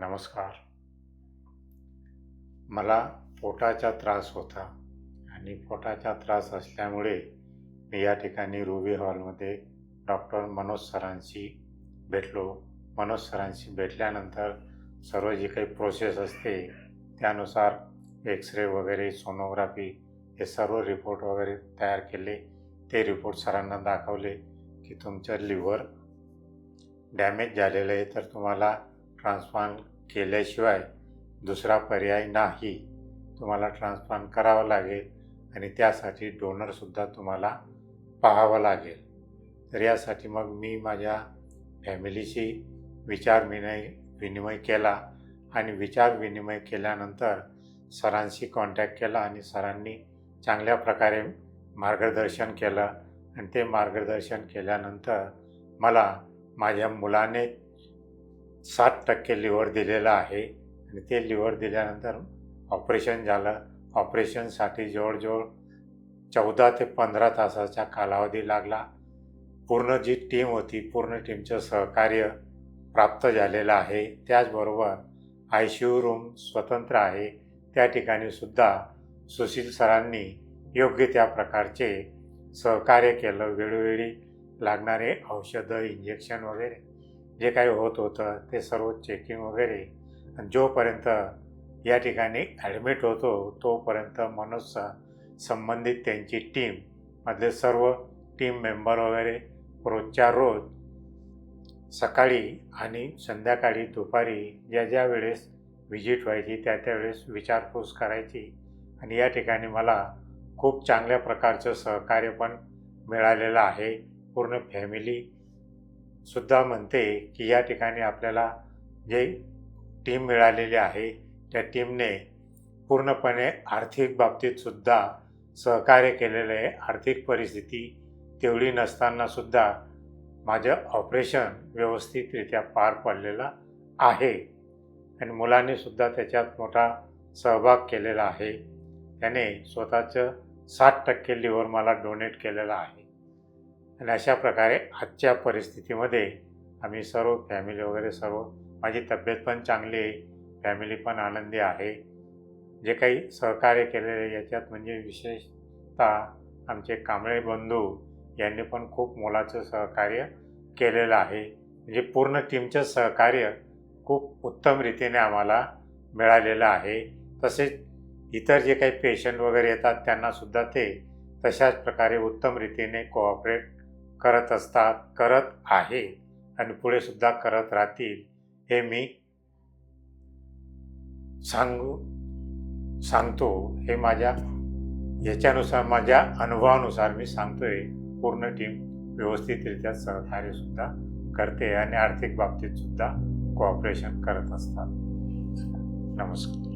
नमस्कार. मला पोटाचा त्रास होता आणि पोटाचा त्रास असल्यामुळे मी या ठिकाणी रुबी हॉलमध्ये डॉक्टर मनोज सरांशी भेटलो. मनोज सरांशी भेटल्यानंतर सर्व जी काही प्रोसेस असते त्यानुसार एक्सरे वगैरे, सोनोग्राफी हे सर्व रिपोर्ट वगैरे तयार केले. ते रिपोर्ट सरांना दाखवले की तुमचं लिव्हर डॅमेज झालेलं आहे, तर तुम्हाला ट्रान्सप्लांट केल्याशिवाय दुसरा पर्याय नाही. तुम्हाला ट्रान्सप्लांट करावं लागेल आणि त्यासाठी डोनरसुद्धा तुम्हाला पाहावं लागेल. तर यासाठी मग मी माझ्या फॅमिलीशी विनिमय केला आणि विचारविनिमय केल्यानंतर सरांशी कॉन्टॅक्ट केला आणि सरांनी चांगल्या प्रकारे मार्गदर्शन केलं आणि ते मार्गदर्शन केल्यानंतर मला माझ्या मुलाने 7% लिव्हर दिलेलं आहे आणि ते लिव्हर दिल्यानंतर ऑपरेशन झालं. ऑपरेशनसाठी जवळजवळ 14 ते 15 तासाचा कालावधी लागला. पूर्ण जी टीम होती, पूर्ण टीमचं सहकार्य प्राप्त झालेलं आहे. त्याचबरोबर ICU रूम स्वतंत्र आहे. त्या ठिकाणी सुद्धा सुशील सरांनी योग्य त्या प्रकारचे सहकार्य केलं. वेळोवेळी लागणारे औषधं, इंजेक्शन वगैरे जे काही होत होतं ते सर्व चेकिंग वगैरे. आणि जोपर्यंत या ठिकाणी ॲडमिट होतो तोपर्यंत मनोज संबंधित त्यांची टीम मधले सर्व टीम मेंबर वगैरे रोजच्या रोज सकाळी आणि संध्याकाळी, दुपारी ज्या वेळेस व्हिजिट व्हायची त्या वेळेस विचारपूस करायची. आणि या ठिकाणी मला खूप चांगल्या प्रकारचं सहकार्य पण मिळालेलं आहे. पूर्ण फॅमिलीसुद्धा म्हणते की या ठिकाणी आपल्याला जे टीम मिळालेली आहे त्या टीमने पूर्णपणे आर्थिक बाबतीतसुद्धा सहकार्य केलेलं आहे. आर्थिक परिस्थिती तेवढी नसतानासुद्धा माझं ऑपरेशन व्यवस्थितरित्या पार पडलेलं आहे आणि मुलांनीसुद्धा त्याच्यात मोठा सहभाग केलेला आहे. त्याने स्वतःचं 7% लिव्हर मला डोनेट केलेलं आहे. आणि अशा प्रकारे आजच्या परिस्थितीमध्ये आम्ही सर्व फॅमिली वगैरे सर्व, माझी तब्येत पण चांगली आहे, फॅमिली पण आनंदी आहे. जे काही सहकार्य केलेले याच्यात म्हणजे विशेषतः आमचे कांबळे बंधू यांनी पण खूप मोलाचं सहकार्य केलेलं आहे. म्हणजे पूर्ण टीमचं सहकार्य खूप उत्तम रीतीने आम्हाला मिळालेलं आहे. तसेच इतर जे काही पेशंट वगैरे येतात त्यांनासुद्धा ते तशाच प्रकारे उत्तम रीतीने कोऑपरेट करत आहे आणि पुढेसुद्धा करत राहतील हे मी सांगतो. हे माझ्या याच्यानुसार, माझ्या अनुभवानुसार मी सांगतोय. पूर्ण टीम व्यवस्थितरित्या सहकार्यसुद्धा करते आणि आर्थिक बाबतीतसुद्धा कोऑपरेशन करत असतात. नमस्कार.